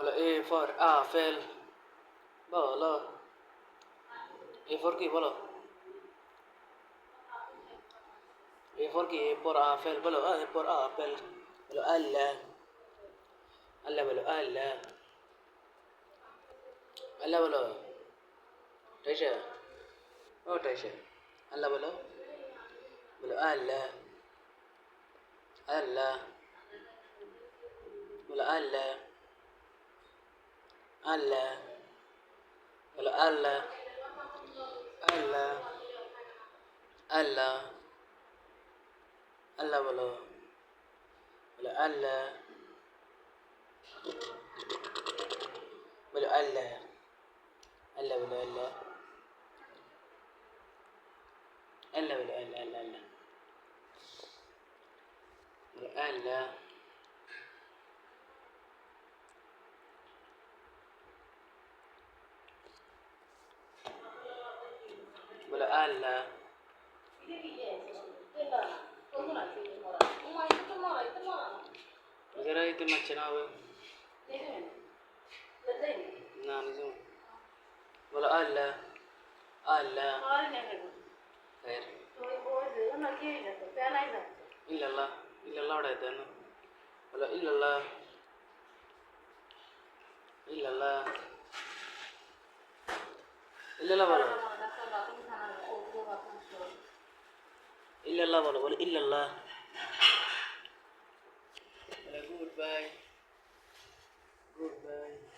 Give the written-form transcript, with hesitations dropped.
বলো A for apple. বলো A for কি বলো? এ ফর কি? এ ফর আপেল বলো। এ ফর আপেল বলো। আল্লাহ আল্লাহ বলো। আল্লাহ আল্লাহ বলো। টাইসা ও টাইসা আল্লাহ বলো। বলো আল্লাহ আল্লাহ বলো। আল্লাহ আল্লাহ বলো। আল্লাহ আল্লাহ আল্লাহ আল্লাহ বলো। বলো আল্লাহ বলো। আল্লাহ আল্লাহ বলো। আল্লাহ আল্লাহ বলো। আল্লাহ আল্লাহ আল্লাহ বলো। আল্লাহ বলো। আল্লাহ যারা itu macam apa? না নিজে বলো। আল্লাহ আল্লাহ خير illallah illallah উড়াইতে না। বলো illallah illallah illallah বলো। illallah বলো। বলো illallah। Good bye good bye.